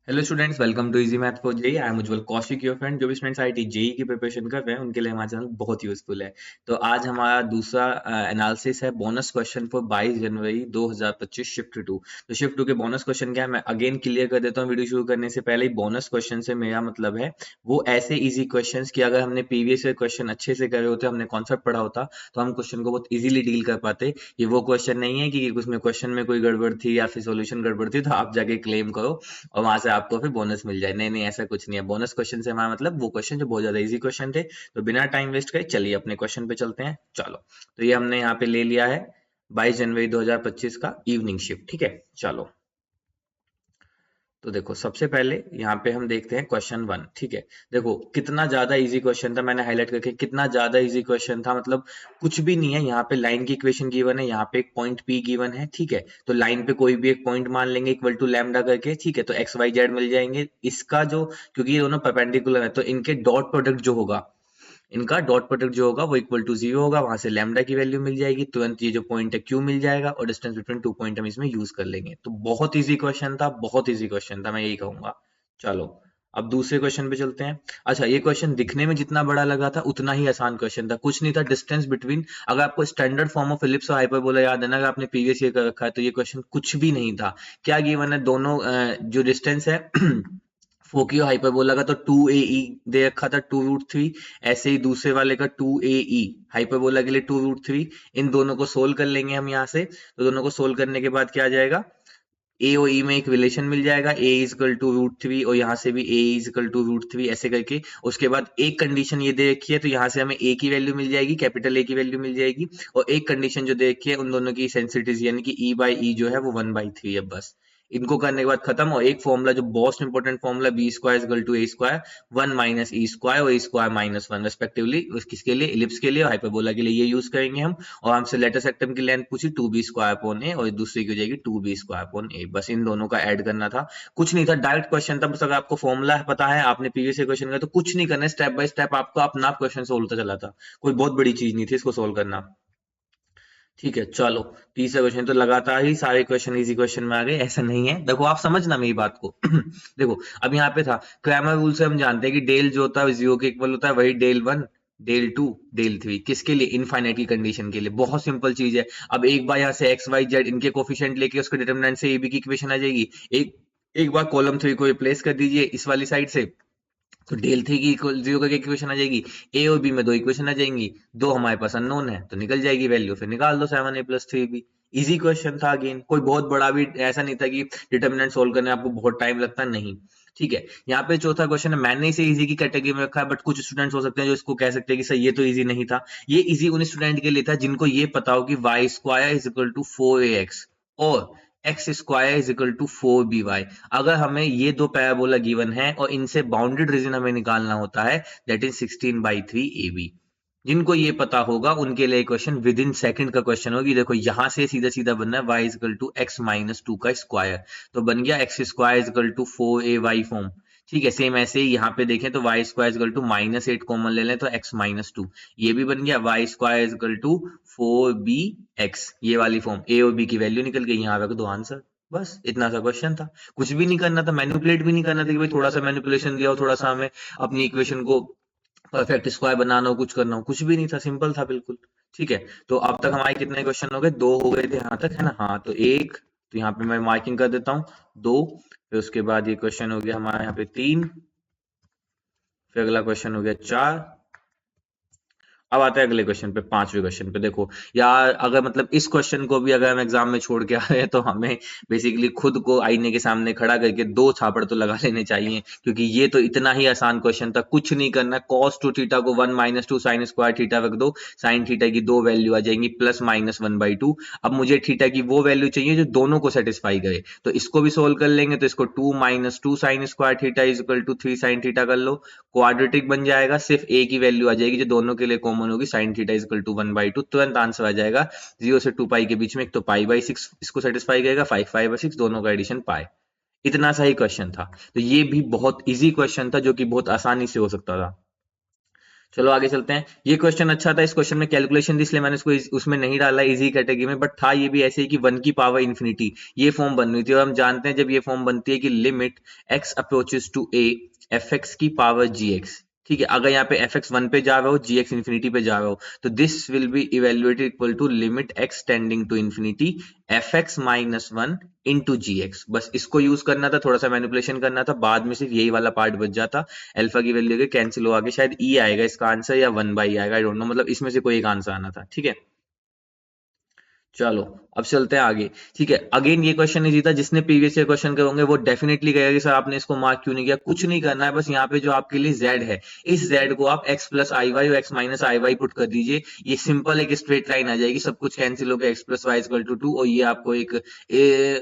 Hello students, welcome to easy math for JEE. I am Ujjwal Kaushik, your friend. जो भी students IIT JEE की preparation कर रहे हैं उनके लिए हमारा चैनल बहुत यूजफुल है। तो आज हमारा दूसरा एनालिसिस है bonus question for 22 January 2025 shift two. तो शिफ्ट टू के बोनस क्वेश्चन क्या है, मैं अगेन क्लियर कर देता हूँ वीडियो शुरू करने से पहले ही। बोनस क्वेश्चन से मेरा मतलब है वो ऐसे इजी क्वेश्चन कि अगर हमने प्रीवियस ईयर क्वेश्चन अच्छे से करे होते, हमने कॉन्सेप्ट पढ़ा होता, तो हम क्वेश्चन को बहुत इजीली डील कर पाते। ये वो क्वेश्चन नहीं है कि उसमें क्वेश्चन में कोई गड़बड़ थी या फिर सोल्यूशन गड़बड़ थी तो आप जाके क्लेम करो और वहां से आपको फिर बोनस मिल जाए। नहीं नहीं, ऐसा कुछ नहीं है। बोनस क्वेश्चन से हमारा मतलब वो क्वेश्चन जो बहुत ज्यादा इजी क्वेश्चन थे। तो बिना टाइम वेस्ट करे चलिए अपने क्वेश्चन पे चलते हैं। चलो, तो ये हमने यहाँ पे ले लिया है 22 जनवरी 2025 का इवनिंग शिफ्ट। ठीक है, चलो। तो देखो, सबसे पहले यहाँ पे हम देखते हैं क्वेश्चन वन। ठीक है, देखो कितना ज्यादा इजी क्वेश्चन था, मैंने हाईलाइट करके कितना ज्यादा इजी क्वेश्चन था। मतलब कुछ भी नहीं है, यहाँ पे लाइन की इक्वेशन गिवन है, यहाँ पे एक पॉइंट पी गिवन है। ठीक है, तो लाइन पे कोई भी एक पॉइंट मान लेंगे इक्वल टू लैम्डा करके। ठीक है, तो एक्स वाई जेड मिल जाएंगे। इसका जो, क्योंकि ये दोनों परपेंडिकुलर है, तो इनके डॉट प्रोडक्ट जो होगा, इनका डॉट प्रोडक्ट जो होगा वो इक्वल टू 0 होगा। वहां से लैम्डा की वैल्यू मिल जाएगी, तुरंत ये जो पॉइंट है क्यू मिल जाएगा और डिस्टेंस बिटवीन टू पॉइंट हम इसमें यूज कर लेंगे। तो बहुत इजी क्वेश्चन था, बहुत इजी क्वेश्चन था, मैं यही कहूंगा। चलो, अब दूसरे क्वेश्चन पे चलते हैं। अच्छा, ये क्वेश्चन दिखने में जितना बड़ा लगा था उतना ही आसान क्वेश्चन था। कुछ नहीं था, डिस्टेंस बिटवीन, अगर आपको स्टैंडर्ड फॉर्म ऑफ इलिप्स और हाइपरबोला याद है ना, अगर आपने प्रीवियस ईयर कर रखा है, तो ये क्वेश्चन कुछ भी नहीं था। क्या गिवन है, दोनों जो डिस्टेंस है फोकियो हाइपरबोला का तो 2AE दे रखा था, 2√3। ऐसे ही दूसरे वाले का 2AE, हाइपरबोला के लिए 2√3। इन दोनों को सोल्व कर लेंगे हम यहाँ से। तो दोनों को सोल्व करने के बाद क्या आ जाएगा, ए और ई में एक रिलेशन मिल जाएगा, A is equal to root three, और यहाँ से भी A is equal to root three, ऐसे करके। उसके बाद एक कंडीशन ये दे रखी है, तो यहाँ से हमें ए की वैल्यू मिल जाएगी, कैपिटल ए की वैल्यू मिल जाएगी। और एक कंडीशन जो दे रखी है, उन दोनों की सेंसिटिविटी यानी कि ई बाई ई जो है वो 1/3 है। बस इनको करने के बाद खत्म। और एक फॉर्मूला जो most important formula, B square is equal to A square 1 - e² और e² - 1 रेस्पेक्टिवली, किसके लिए, इलिप्स के लिए और हाइपरबोला के लिए, ये यूज करेंगे हम। और हमसे लेटर सेक्टम की लेंथ पूछी 2b² और दूसरी की हो जाएगी 2b²। बस इन दोनों का ऐड करना था, कुछ नहीं था, डायरेक्ट क्वेश्चन था। बस अगर आपको फॉर्मूला पता है, आपने प्रीवियस क्वेश्चन का, तो कुछ नहीं करना है, स्टेप बाय स्टेप आपको अपना क्वेश्चन सोल्व होता चला था। कोई बहुत बड़ी चीज नहीं थी इसको सोल्व करना। ठीक है, चलो। तीसरा क्वेश्चन, तो लगातार ही सारे क्वेश्चन इजी क्वेश्चन में आ गए, ऐसा नहीं है। देखो आप समझना मेरी बात को देखो, अब यहाँ पे था क्रैमर रूल से हम जानते हैं कि डेल जो होता है 0 के इक्वल होता है, वही डेल 1, डेल 2, डेल 3 किसके लिए, इनफाइनाइट की कंडीशन के लिए। बहुत सिंपल चीज है। अब एक बार यहाँ से एक्स वाई जेड इनके कोफिशिएंट लेके उसके डिटरमिनेंट से ए बी की इक्वेशन आ जाएगी। एक एक बार कॉलम 3 को रिप्लेस कर दीजिए इस वाली साइड से, तो डेल 3 की इक्वल 0 करके इक्वेशन आ जाएगी। ए और बी में दो इक्वेशन आ जाएंगी, दो हमारे पास अननोन है, तो निकल जाएगी वैल्यू, फिर निकाल दो 7a+3b। इजी क्वेश्चन था, अगेन कोई बहुत बड़ा भी ऐसा नहीं था कि डिटरमिनेंट सोल्व करने में आपको बहुत टाइम लगता, नहीं। ठीक है, यहाँ पे चौथा क्वेश्चन है, मैंने इसे इजी की कैटेगरी में रखा है, बट कुछ स्टूडेंट्स हो सकते हैं जो इसको कह सकते हैं कि सर ये तो इजी नहीं था। ये इजी उन स्टूडेंट के लिए था जिनको ये पता हो कि y² = 4ax और x² = 4by। अगर हमें ये दो पैराबोला गिवन है और इनसे बाउंडेड रीजन हमें निकालना होता है, दैट इज 16/3 AB। जिनको ये पता होगा उनके लिए क्वेश्चन विद इन सेकंड का क्वेश्चन होगी। देखो यहां से सीधा सीधा बनना है y = x - 2 का स्क्वायर, तो बन गया x² = 4ay फॉर्म। ठीक है, सेम ऐसे ही यहाँ पे देखें तो y² = -8 कॉमन ले लें तो x - 2, ये भी बन गया y² = 4bx, ये वाली फॉर्म। ए और बी की वैल्यू निकल गई, यहाँ रख दो आंसर। बस इतना सा क्वेश्चन था, कुछ भी नहीं करना था, मैनिपुलेट भी नहीं करना था कि भाई थोड़ा सा मैनिपुलेशन दिया हो, थोड़ा सा हमें अपनी इक्वेशन को परफेक्ट स्क्वायर बनाना हो, कुछ करना हो, कुछ भी नहीं था, सिंपल था बिल्कुल। ठीक है, तो अब तक हमारे कितने क्वेश्चन हो गए, दो हो गए थे यहाँ तक, है ना। हाँ, तो एक, तो यहाँ पे मैं मार्किंग कर देता हूँ, दो। फिर उसके बाद ये क्वेश्चन हो गया हमारे यहाँ पे 3। फिर अगला क्वेश्चन हो गया 4। अब आते हैं अगले क्वेश्चन पे, पांचवें क्वेश्चन पे। देखो यार, अगर मतलब इस क्वेश्चन को भी अगर हम एग्जाम में छोड़ के आ रहे हैं तो हमें बेसिकली खुद को आईने के सामने खड़ा करके दो थापड़ तो लगा लेने चाहिए, क्योंकि ये तो इतना ही आसान क्वेश्चन था। कुछ नहीं करना, cos 2 थीटा को 1 - 2 sin² थीटा रख दो, sin थीटा की दो वैल्यू आ जाएंगी, +- 1/2। अब मुझे थीटा की वो वैल्यू चाहिए जो दोनों को सेटिस्फाई करे, तो इसको भी सोल्व कर लेंगे। तो इसको 2 - 2 sin² theta is equal to 3 sin theta कर लो, क्वाड्रेटिक बन जाएगा। सिर्फ ए की वैल्यू आ जाएगी जो दोनों के लिए कॉमन होगी, sin theta is equal to 1/2, तुरंत आंसर आ जाएगा। 0 से 2 पाई के बीच में एक तो π/6 इसको सेटिस्फाई करेगा, 5π/6 दोनों का एडिशन पाई। इतना सा ही क्वेश्चन था, तो ये भी बहुत इजी क्वेश्चन था जो कि बहुत आसानी से हो सकता था। चलो आगे चलते हैं। ये क्वेश्चन अच्छा था, इस क्वेश्चन में कैलकुलेशन थी इसलिए मैंने इसको उसमें नहीं डाला इजी कैटेगरी में, बट था ये भी ऐसे ही कि 1 की पावर इन्फिनिटी ये फॉर्म बन रही थी, और हम जानते हैं जब ये फॉर्म बनती है कि limit x approaches to a fx की पावर gx, ठीक है, अगर यहाँ पे fx 1 पे जा रहा हो, gx इन्फिनिटी पे जा रहा हो, तो this will be evaluated equal to limit x tending to infinity fx minus 1 into gx। बस इसको यूज करना था, थोड़ा सा मैनिपुलेशन करना था, बाद में सिर्फ यही वाला पार्ट बच जाता। अल्फा की वैल्यू के कैंसिल हो, आगे शायद ई आएगा इसका आंसर या 1/e आएगा, आई डोंट नो, मतलब इसमें से कोई एक आंसर आना था, ठीक है। चलो अब चलते हैं आगे, ठीक है। अगेन ये क्वेश्चन नहीं जीता, जिसने प्रीवियस ईयर क्वेश्चन करोगे वो डेफिनेटली कहेगा कि सर आपने इसको मार्क क्यों नहीं किया। कुछ नहीं करना है, बस यहाँ पे जो आपके लिए z है, इस z को आप x प्लस आई वाई और x माइनस आई वाई पुट कर दीजिए, ये सिंपल एक स्ट्रेट लाइन आ जाएगी, सब कुछ कैंसिल हो गया, x plus Y equal to 2, और ये आपको एक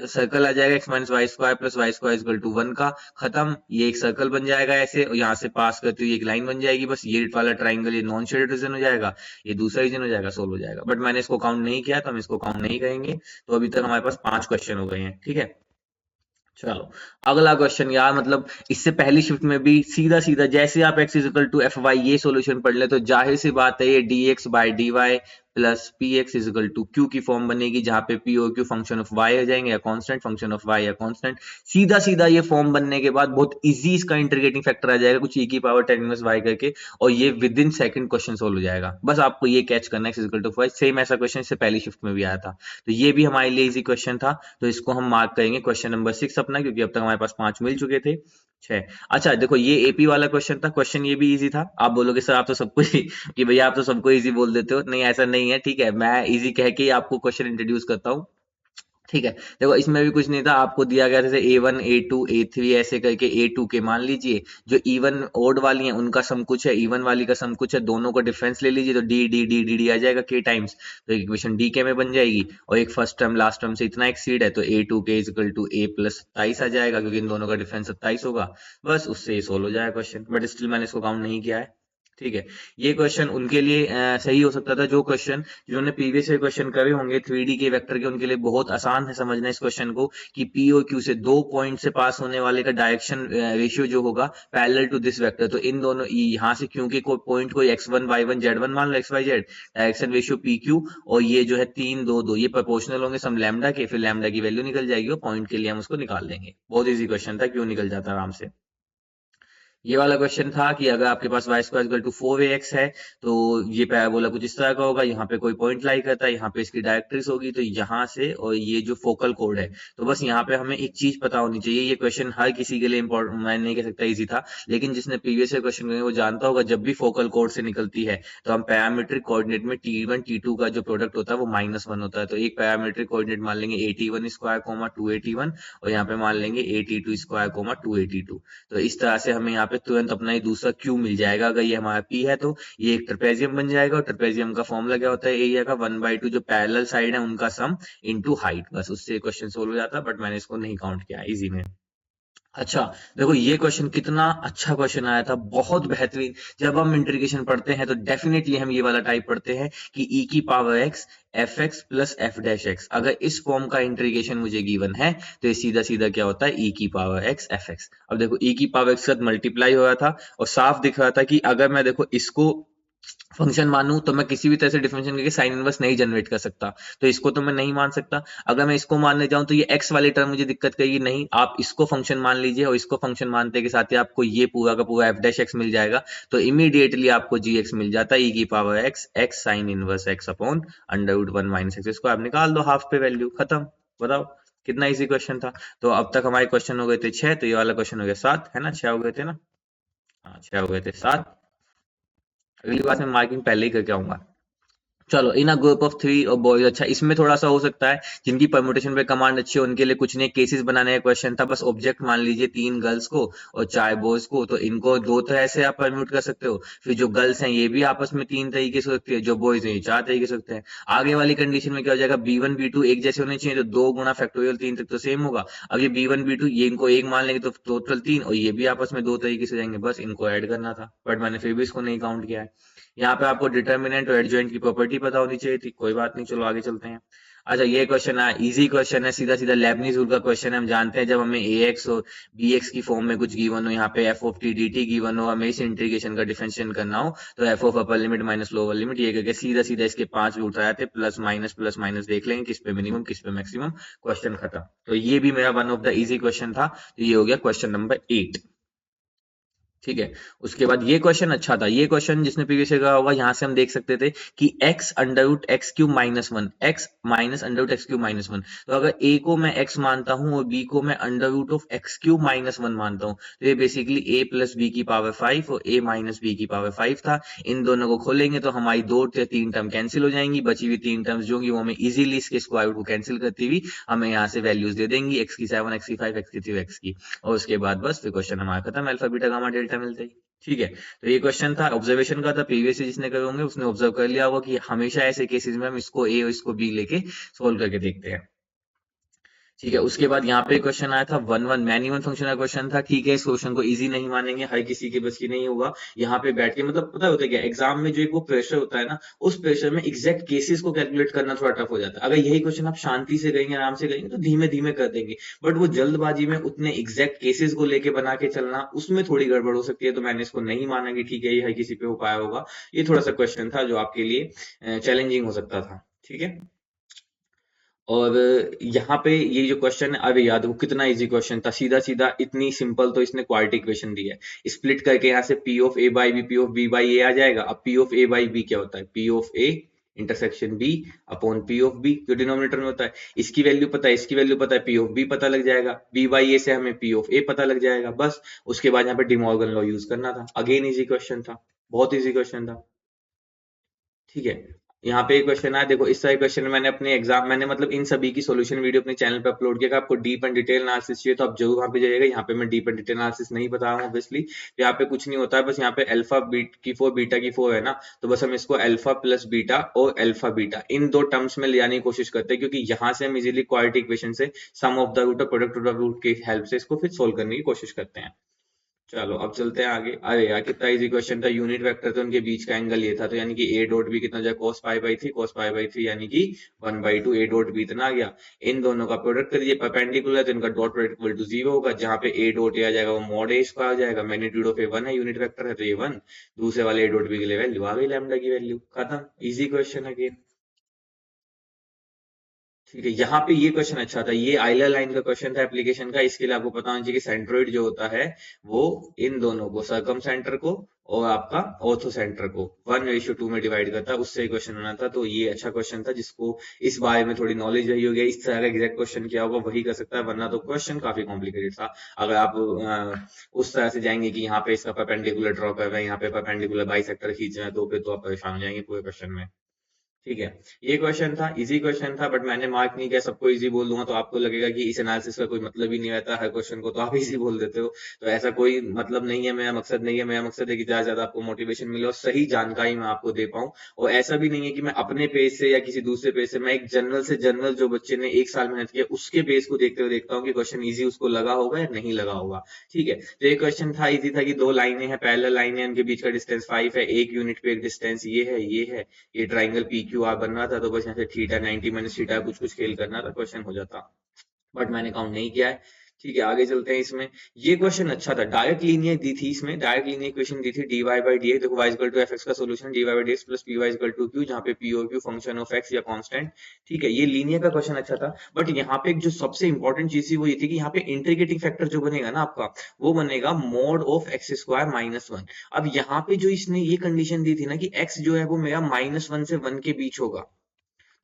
सर्कल आ जाएगा, x minus Y square plus Y square equal to 1 का, खत्म। ये एक सर्कल बन जाएगा ऐसे, और यहाँ से पास करते हुए एक लाइन बन जाएगी, बस ये वाला ट्राइंगल ये नॉन शेडेड रीजन हो जाएगा, ये दूसरा रीजन हो जाएगा, सोल्व हो जाएगा। बट मैंने इसको काउंट नहीं किया तो हम इसको काउंट नहीं करेंगे। तो अभी तक हमारे पास 5 क्वेश्चन हो गए हैं, ठीक है। चलो अगला क्वेश्चन यार, मतलब इससे पहली शिफ्ट में भी सीधा सीधा जैसे आप x equal to F Y ये सॉल्यूशन पढ़ ले, तो जाहिर सी बात है ये dx by dy plus P X equal to Q की फॉर्म बनेगी, जहां पे p और q फंक्शन ऑफ y आ जाएंगे, या कांस्टेंट फंक्शन ऑफ y या कांस्टेंट। सीधा सीधा ये फॉर्म बनने के बाद बहुत इजी इसका इंटीग्रेटिंग फैक्टर आ जाएगा, कुछ e की पावर 10 इनवर्स y करके, और ये within second question solve हो जाएगा। बस आपको ये कैच करना है, x equal to y, same ऐसा क्वेश्चन इससे पहली शिफ्ट में भी आया था, तो ये भी हमारे लिए इजी क्वेश्चन था। तो इसको हम मार्क करेंगे क्वेश्चन नंबर 6 अपना, क्योंकि अब तक हमारे पास 5 मिल चुके थे। 6। अच्छा देखो, ये एपी वाला क्वेश्चन था, क्वेश्चन ये भी इजी था। आप बोलोगे सर आप तो सबको ही कि भैया आप तो सबको इजी बोल देते हो, नहीं ऐसा नहीं है, ठीक है। मैं इजी कह के ही आपको क्वेश्चन इंट्रोड्यूस करता हूँ, ठीक है। देखो इसमें भी कुछ नहीं था, आपको दिया गया था जैसे A1 A2 A3 ऐसे करके A2 के मान लीजिए, जो इवन ओड वाली हैं उनका सम कुछ है, इवन वाली का सम कुछ है, दोनों का डिफरेंस ले लीजिए, तो D D D D D आ जाएगा k टाइम्स, तो एक इक्वेशन डी के में बन जाएगी, और एक फर्स्ट टर्म लास्ट टर्म से इतना एक्सीड है, तो A2 के इक्वल टू A प्लस 27 आ जाएगा, क्योंकि इन दोनों का डिफरेंस 27 होगा। बस उससे ये सोल्व हो जाएगा क्वेश्चन, बट स्टिल मैंने इसको काउंट नहीं किया है, ठीक है। ये क्वेश्चन उनके लिए सही हो सकता था जो क्वेश्चन जिन्होंने प्रीवियस ईयर क्वेश्चन करे होंगे 3D के वेक्टर के, उनके लिए बहुत आसान है समझना इस क्वेश्चन को, कि P और Q से दो पॉइंट से पास होने वाले का डायरेक्शन रेशियो जो होगा पैरेलल टू दिस वेक्टर, तो इन दोनों यहाँ से Q के कोई पॉइंट को x1 y1 z1 मान लो, xy z direction ratio PQ, और ये जो है 3 2 2 ये प्रोपोर्शनल होंगे सम लैम्डा के, फिर लैम्डा की वैल्यू निकल जाएगी और पॉइंट के लिए हम उसको निकाल लेंगे। बहुत इजी क्वेश्चन था, क्यों निकल जाता आराम से। ये वाला क्वेश्चन था कि अगर आपके पास Y square equal to 4ax है, तो ये पैराबोला कुछ इस तरह का होगा, यहाँ पे कोई पॉइंट लाई करता है, यहाँ पे इसकी डायरेक्ट्रिक्स होगी, तो यहाँ से और ये जो फोकल कोड है, तो बस यहाँ पे हमें एक चीज पता होनी चाहिए। ये क्वेश्चन हर किसी के लिए इंपॉर्टेंट, मैं नहीं कह सकता इजी था, लेकिन जिसने प्रीवियस ईयर क्वेश्चन वो जानता होगा, जब भी फोकल कोड से निकलती है तो हम पैरामीट्रिक कोऑर्डिनेट में t1 t2 का जो प्रोडक्ट होता है वो -1 होता है, तो एक पैरामीट्रिक कोऑर्डिनेट मान लेंगे at1 स्क्वायर कोमा 2at1, और यहाँ पे मान लेंगे at2 स्क्वायर कोमा 2at2। तो इस तरह से हमें यहाँ पे तुरंत अपना ही दूसरा क्यू मिल जाएगा। अगर ये हमारा पी है तो ये एक ट्रेपेजियम बन जाएगा, और ट्रेपेजियम का फॉर्मूला क्या होता है एरिया का, 1/2 जो पैरेलल साइड है उनका सम इनटू हाइट, बस उससे क्वेश्चन सोल्व हो जाता, बट मैंने इसको नहीं काउंट किया इजी में। अच्छा देखो, ये क्वेश्चन कितना अच्छा क्वेश्चन आया था, बहुत बेहतरीन। जब हम इंटीग्रेशन पढ़ते हैं तो डेफिनेटली हम ये वाला टाइप पढ़ते हैं कि e की power x F x plus F dash x, अगर इस फॉर्म का इंटीग्रेशन मुझे गिवन है तो ये सीधा सीधा क्या होता है, e की पावर x एफ एक्स। अब देखो e की पावर x के साथ मल्टीप्लाई हो रहा था, और साफ दिख रहा था कि अगर मैं देखो इसको फंक्शन मानूं तो मैं किसी भी तरह से डिफरेंशिएट करके साइन इनवर्स नहीं जनरेट कर सकता, तो इसको तो मैं नहीं मान सकता। अगर मैं इसको मानने जाऊं तो ये x वाली टर्म मुझे दिक्कत करेगी, नहीं आप इसको फंक्शन मान लीजिए, और इसको फंक्शन मानते के साथ ही आपको ये पूरा का पूरा एफ डैश एक्स मिल जाएगा, तो इमीडिएटली आपको जी एक्स मिल जाता है, e की power x x sine inverse x upon under root 1 minus X, इसको आप निकाल दो हाफ पे वैल्यू, खत्म। बताओ कितना इजी क्वेश्चन था। तो अब तक हमारे क्वेश्चन हो गए थे 6, तो ये वाला क्वेश्चन हो गया 7, है ना, 6 हो गए थे ना, हाँ 6 हो गए थे, 7। अगली बार मैं मार्किंग पहले ही करके आऊंगा। चलो इन अ ग्रुप ऑफ 3 और बॉयज, अच्छा इसमें थोड़ा सा हो सकता है जिनकी परम्यूटेशन पे कमांड अच्छी है उनके लिए कुछ नहीं, केसेस बनाने का क्वेश्चन था, बस ऑब्जेक्ट मान लीजिए 3 गर्ल्स को और 4 बॉयज को, तो इनको दो तरह से आप परम्यूट कर सकते हो। फिर जो गर्ल्स हैं ये भी आपस में 3 तरीके से हो सकती है, जो बॉयज हैं ये 4 तरीके से सकते हैं। आगे वाली कंडीशन में क्या हो जाएगा, B1 B2 एक जैसे होने चाहिए, तो 2 गुना फैक्टोरियल 3 तक तो सेम होगा। अब ये B1 B2 ये इनको एक मान लेंगे तो टोटल 3, और ये भी आपस में 2 तरीके से जाएंगे, बस इनको ऐड करना था, बट मैंने फिर भी इसको नहीं काउंट किया है। यहाँ पे आपको डिटर्मिनेंट और एडजॉइंट की प्रॉपर्टी पता होनी चाहिए थी, कोई बात नहीं, चलो आगे चलते हैं। अच्छा ये क्वेश्चन है, इजी क्वेश्चन है, सीधा सीधा लेबनीज रूल का क्वेश्चन है। हम जानते हैं जब हमें ए एक्स और बी एक्स की फॉर्म में कुछ गिवन हो, यहाँ पे F of T D T given हो, हमें इस इंटीग्रेशन का डिफरेंशिएशन करना हो, तो F of upper limit minus lower limit ये करके सीधा सीधा इसके 5 रूट आए थे, प्लस माइनस देख लेंगे किस पे मिनिमम किस पे मैक्सिमम, क्वेश्चन खत्म। तो ये भी मेरा one of the easy question था। तो ये हो गया क्वेश्चन नंबर 8। ठीक है। उसके बाद ये क्वेश्चन अच्छा था, ये क्वेश्चन जिसने प्रीवियस ईयर करा होगा, यहाँ से हम देख सकते थे कि x under root X cube minus one, X minus under root X cube minus one. तो अगर a को मैं x मानता हूं और b को मैं under root of X cube minus one मानता हूं, तो ये बेसिकली a प्लस बी की पावर 5 और a माइनस बी की पावर 5 था। इन दोनों को खोलेंगे तो हमारी दो या तीन टर्म कैंसिल हो जाएंगी, बची हुई तीन टर्म्स जो होंगी वो हमें इजीली इसके स्क्वायर रूट को कैंसिल करती हुई हमें यहाँ से वैल्यूज दे देंगी, x की 7, x की 5, x की 3, x की। और उसके बाद बस फिर क्वेश्चन हमारा खत्म, अल्फा बीटा गामा डेल्टा मिलते ही। ठीक है। तो ये क्वेश्चन था, ऑब्जर्वेशन का था, प्रीवियस जिसने करे होंगे उसने ऑब्जर्व कर लिया होगा कि हमेशा ऐसे केसेस में हम इसको ए और इसको बी लेके सोल्व करके देखते हैं। ठीक है। उसके बाद यहाँ पे क्वेश्चन आया था one one man even function का क्वेश्चन था। ठीक है, इस क्वेश्चन को इजी नहीं मानेंगे, हर किसी के बस की नहीं होगा यहाँ पे बैठ के, मतलब पता होता है क्या, एग्जाम में जो एक वो प्रेशर होता है ना, उस प्रेशर में एग्जैक्ट केसेस को कैलकुलेट करना थोड़ा टफ हो जाता है। अगर यही क्वेश्चन आप शांति से करेंगे, आराम से करेंगे, तो धीमे धीमे कर देंगे, बट वो जल्दबाजी में उतने एग्जैक्ट केसेस को लेके बना के चलना, उसमें थोड़ी गड़बड़ हो सकती है। तो मैंने इसको नहीं माना कि ठीक है ये हर किसी पे हो पाया होगा। ये थोड़ा सा क्वेश्चन था जो आपके लिए चैलेंजिंग हो सकता था। ठीक है। और यहाँ पे ये जो क्वेश्चन है, अरे याद वो कितना इजी क्वेश्चन था, सीधा सीधा इतनी सिंपल। तो इसने क्वाड्रेटिक इक्वेशन दी है, स्प्लिट करके यहाँ से P of A by B, P of B by A आ जाएगा। अब P of A by B क्या होता है, P of A intersection B upon P of B, जो डिनोमिनेटर में होता है। इसकी वैल्यू पता है, इसकी वैल्यू पता है, पी ऑफ बी पता लग जाएगा, बी बाई ए से हमें पी ऑफ ए पता लग जाएगा, बस। उसके बाद यहाँ पे डिमॉर्गन लॉ यूज करना था। अगेन इजी क्वेश्चन था, बहुत इजी क्वेश्चन था। ठीक है। यहाँ पे एक क्वेश्चन है, देखो इस तरह क्वेश्चन मैंने अपने एग्जाम, मैंने मतलब इन सभी की सॉल्यूशन वीडियो अपने चैनल पे अपलोड किया। आपको डीप एंड डिटेल एनालिसिस चाहिए तो आप जरूर वहां पे जाइएगा। यहाँ पे मैं डीप एंड डिटेल एनालिसिस नहीं बता रहा हूँ ऑब्वियसली। यहाँ पे कुछ नहीं होता है, बस यहाँ पे अल्फा बीट की 4 बीटा की 4 है ना, तो बस हम इसको अल्फा प्लस बीटा और अल्फा बीटा इन दो टर्म्स में ले जाने की कोशिश करते हैं, क्योंकि यहाँ से हम इजिली क्वाड्रेटिक इक्वेशन से सम ऑफ द रूट और प्रोडक्ट ऑफ द रूट की हेल्प से इसको फिर सोल्व करने की कोशिश करते हैं। चलो अब चलते हैं आगे। अरे यार कितना इजी क्वेश्चन था, यूनिट वेक्टर तो उनके बीच का एंगल ये था, तो यानी कि ए डॉट बी कितना जाए, cos pi by three, cos pi by three यानी कि 1/2, ए डॉट बी इतना आ गया। इन दोनों का प्रोडक्ट करिए, परपेंडिकुलर है तो इनका डॉट प्रोडक्ट इक्वल टू 0 होगा। जहां पे ए डॉट ए आ जाएगा वो मॉड ए स्क्वायर आ जाएगा, मैग्नीट्यूड ऑफ ए 1 है, यूनिट वेक्टर है तो ये 1। दूसरे वाले ए डॉट बी के लिए वैल्यू आ गई लैम्डा की वैल्यू, खत्म। इजी क्वेश्चन है। ठीक है। यहाँ पे ये क्वेश्चन अच्छा था, ये आइलर लाइन का क्वेश्चन था एप्लीकेशन का। इसके लिए आपको पता होना चाहिए कि सेंट्रोइड जो होता है वो इन दोनों को, सर्कम सेंटर को और आपका ऑर्थो सेंटर को 1:2 में डिवाइड करता है, उससे क्वेश्चन बना था। तो ये अच्छा क्वेश्चन था, जिसको इस बारे में थोड़ी नॉलेज रही होगी, इस तरह का एग्जैक्ट क्वेश्चन क्या होगा वही कर सकता है, वरना तो क्वेश्चन काफी कॉम्प्लिकेटेड था। अगर आप उस तरह से जाएंगे कि यहाँ पे इसका परपेंडिकुलर ड्रॉ कर रहे हैं, यहाँ पे परपेंडिकुलर बाइसेक्टर खींच रहे हैं, तो आप परेशान हो जाएंगे पूरे क्वेश्चन में। ठीक है। ये क्वेश्चन था, इजी क्वेश्चन था, बट मैंने मार्क नहीं किया। सबको इजी बोल दूंगा तो आपको लगेगा कि इस एनालिसिस का कोई मतलब ही नहीं रहता, हर क्वेश्चन को तो आप इजी बोल देते हो। तो ऐसा कोई मतलब नहीं है, मेरा मकसद नहीं है। मेरा मकसद है कि ज्यादा से ज्यादा आपको मोटिवेशन मिले और सही जानकारी मैं आपको दे पाऊं। और ऐसा भी नहीं है कि मैं अपने पेज से या किसी दूसरे पेज से, मैं एक जनरल से जनरल जो बच्चे ने 1 साल मेहनत किया उसके पेज को देखते हुए देखता हूँ कि क्वेश्चन ईजी उसको लगा होगा या नहीं लगा होगा। ठीक है। तो ये क्वेश्चन था, इजी था कि दो लाइनें हैं, पैरेलल लाइनें, उनके बीच का डिस्टेंस 5 है, एक यूनिट पे एक डिस्टेंस ये है, ये है, ये ट्राइंगल पी क्यू आर बन रहा था, तो बस यहाँ से थीटा 90 माइनस थीटा कुछ कुछ खेल करना था, क्वेश्चन हो जाता। बट मैंने काउंट नहीं किया है। ठीक है। आगे चलते हैं। इसमें ये क्वेश्चन अच्छा था, डायरेक्ट लीनियर दी थी, इसमें डायरेक्ट लीनियर इक्वेशन दी थी, dy बाई dx, देखो y इक्वल टू fx का solution dy by dx plus py equal to q, जहाँ पे p और q फंक्शन ऑफ x या कांस्टेंट। ठीक है। ये लीनियर का क्वेश्चन अच्छा था, बट यहाँ पे एक जो सबसे इंपॉर्टेंट चीज थी वो ये थी कि यहाँ पे इंटीग्रेटिंग फैक्टर जो बनेगा ना आपका, वो बनेगा mod of x square minus one. अब यहाँ पे जो इसने ये कंडीशन दी थी ना कि x जो है वो मेरा -1 से 1 के बीच होगा,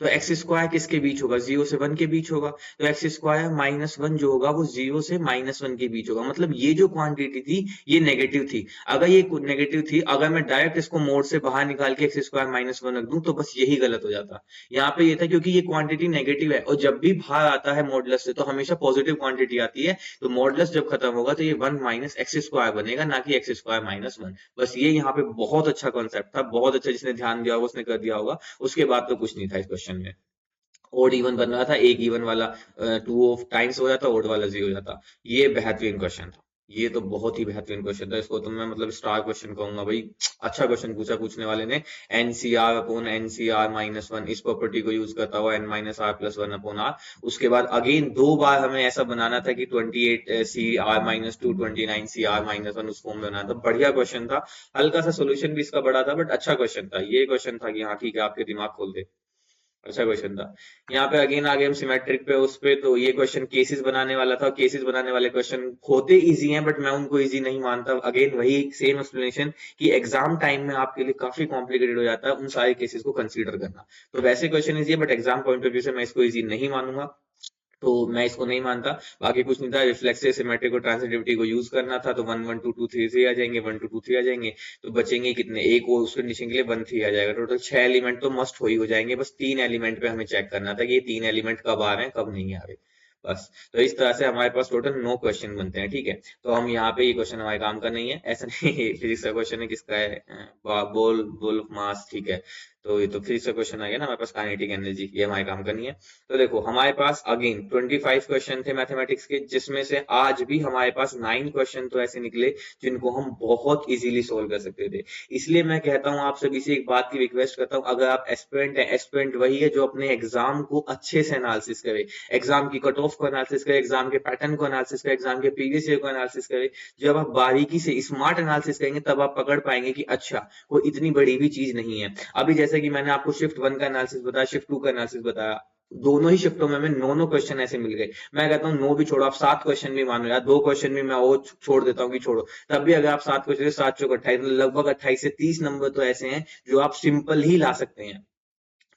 तो एक्स स्क्वायर किसके बीच होगा, 0 से 1 के बीच होगा। तो एक्स स्क्वायर -1 जो होगा वो 0 से -1 के बीच होगा। मतलब ये जो क्वांटिटी थी ये नेगेटिव थी। अगर ये नेगेटिव थी, अगर मैं डायरेक्ट इसको मोड से बाहर निकाल के एक्स स्क्वायर -1 रख दूं तो बस यही गलत हो जाता। यहाँ पे ये था क्योंकि ये क्वांटिटी नेगेटिव है, और जब भी बाहर आता है मॉडुलस से तो हमेशा पॉजिटिव क्वांटिटी आती है। तो मॉडुलस जब खत्म होगा तो ये 1 माइनस एक्स स्क्वायर बनेगा, ना कि एक्स स्क्वायर -1। बस ये यहाँ पे बहुत अच्छा कॉन्सेप्ट था, बहुत अच्छा, जिसने ध्यान दिया होगा उसने कर दिया होगा। उसके बाद तो कुछ नहीं था इस क्वेश्चन में। ओड इवन बन रहा था, एक इवन वाला 2 ऑफ टाइम्स हो जाता, ओड वाला 0 हो जाता। ये बेहतरीन क्वेश्चन था। ये तो बहुत ही बेहतरीन क्वेश्चन था, इसको तो मैं मतलब स्टार क्वेश्चन कहूंगा भाई। अच्छा क्वेश्चन पूछा पूछने वाले ने। NCR upon NCR minus one, इस प्रॉपर्टी को यूज करता हुआ N minus R plus one upon R. उसके बाद अगेन दो बार हमें ऐसा बनाना था कि 28 C R minus two, 29 C R minus one, उस फॉर्म में बनाना था। बढ़िया क्वेश्चन था। हल्का सा सोल्यूशन भी इसका बड़ा था, बट अच्छा क्वेश्चन था। ये क्वेश्चन था कि हाँ ठीक है, आपके दिमाग खोल दे। अच्छा क्वेश्चन था। यहाँ पे अगेन आ गए हम सिमेट्रिक पे, उस पे तो ये क्वेश्चन केसेस बनाने वाला था। केसेस बनाने वाले क्वेश्चन होते इजी हैं, बट मैं उनको इजी नहीं मानता। अगेन वही सेम एक्सप्लेनेशन कि एग्जाम टाइम में आपके लिए काफी कॉम्प्लिकेटेड हो जाता है उन सारे केसेस को कंसीडर करना। तो वैसे क्वेश्चन इजी है, but exam point of view से मैं इसको इजी नहीं मानूंगा। तो मैं इसको नहीं मानता। बाकी कुछ नहीं था, रिफ्लेक्सिव सिमेट्रिक और ट्रांसिटिविटी को यूज करना था, तो one one two two three three आ जाएंगे, वन टू टू थ्री आ जाएंगे। तो बचेंगे कितने, एक और उस कंडीशन के लिए वन थ्री आ जाएगा। टोटल 6 एलिमेंट तो मस्ट हो ही हो जाएंगे। बस 3 एलिमेंट पे हमें चेक करना था कि ये 3 एलिमेंट कब आ रहे हैं कब नहीं आ रहे। बस तो इस तरह से हमारे पास टोटल 9 क्वेश्चन बनते हैं, ठीक है। तो हम यहाँ पे ये क्वेश्चन हमारे काम का नहीं है, ऐसा नहीं। फिजिक्स का क्वेश्चन है, किसका है, बोल बोल मास, ठीक है। तो ये तो फिजिक्स का क्वेश्चन आ गया ना हमारे पास, काइनेटिक एनर्जी, ये हमारे काम का नहीं है। तो देखो हमारे पास अगेन 25 क्वेश्चन थे मैथमेटिक्स के, जिसमें से आज भी हमारे पास 9 क्वेश्चन तो ऐसे निकले जिनको हम बहुत इजीली सोल्व कर सकते थे। इसलिए मैं कहता हूँ आप सभी से एक बात की रिक्वेस्ट करता हूँ, अगर आप एस्पिरेंट है, एस्पिरेंट वही है जो अपने एग्जाम को अच्छे से एनालिसिस करे, एग्जाम की कट ऑफ को एनालिसिस करे, एग्जाम के पैटर्न को एनालिसिस करे, एग्जाम के प्रीवियस ईयर को एनालिसिस करे। जब आप बारीकी से स्मार्ट एनालिसिस करेंगे तब आप पकड़ पाएंगे कि अच्छा कोई इतनी बड़ी भी चीज नहीं है। अभी जैसे कि मैंने आपको शिफ्ट वन का एनालिसिस बताया, शिफ्ट टू का एनालिसिस बताया, दोनों ही शिफ्टों में हमें 9 क्वेश्चन ऐसे मिल गए। मैं कहता हूँ 9 भी छोड़ो, आप 7 क्वेश्चन भी मानो यार, 2 क्वेश्चन भी मैं वो छोड़ देता हूँ कि छोड़ो, तब भी अगर आप 7 क्वेश्चन, 7 चौक 28, मतलब लगभग 28 से 30 नंबर तो ऐसे हैं जो आप सिंपल ही ला सकते हैं।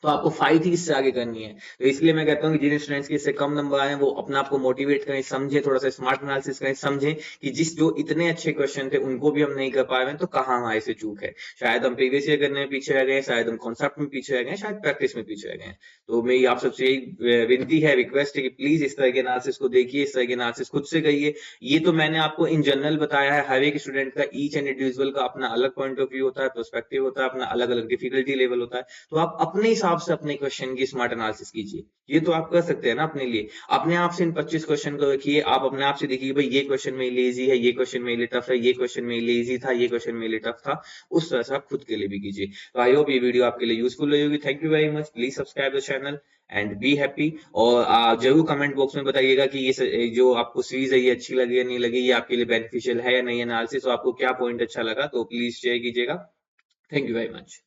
तो आपको फाइट ही इससे आगे करनी है। तो इसलिए मैं कहता हूँ कि जिन स्टूडेंट्स के इससे कम नंबर आए हैं वो अपना आपको मोटिवेट करें, समझे, थोड़ा सा स्मार्ट एनालिसिस करें, समझें कि जिस जो इतने अच्छे क्वेश्चन थे उनको भी हम नहीं कर पा रहे हैं, तो कहाँ हमारे से चूक है। शायद हम प्रीवियस ईयर करने में पीछे रह गए, शायद हम कॉन्सेप्ट में पीछे रह गए, शायद प्रैक्टिस में पीछे रह गए। तो मेरी आप सबसे यही विनती है, रिक्वेस्ट है कि प्लीज इस तरह के एनालिसिस को देखिए, इस तरह के एनालिसिस खुद से करिए। ये तो मैंने आपको इन जनरल बताया है, हर एक स्टूडेंट का, ईच एंड इंडिविजुअल का अपना अलग पॉइंट ऑफ व्यू होता है, पर्सपेक्टिव होता है, अपना अलग अलग डिफिकल्टी लेवल होता है। तो आप अपने हिसाब से अपने क्वेश्चन की स्मार्ट एनालिसिस कीजिए। ये तो आप कर सकते हैं ना अपने लिए। अपने आप से इन 25 क्वेश्चन को रखिए, आप अपने आप से देखिए भाई ये क्वेश्चन मेरे लिए इजी है, ये क्वेश्चन मेरे लिए टफ है, ये क्वेश्चन मेरे लिए इजी था, ये क्वेश्चन मेरे लिए टफ था। उस तरह से आप खुद के लिए भी कीजिए। तो आई होप ये वीडियो आपके लिए यूजफुल रही होगी। Thank you very much, please subscribe the channel and be happy. और जरूर कमेंट बॉक्स में बताइएगा कि जो आपको सीरीज है ये अच्छी लगी या नहीं लगी, ये आपके लिए बेनिफिशियल है या नहीं एनालिसिस, तो आपको क्या पॉइंट अच्छा लगा, तो प्लीज शेयर कीजिएगा। Thank you very much.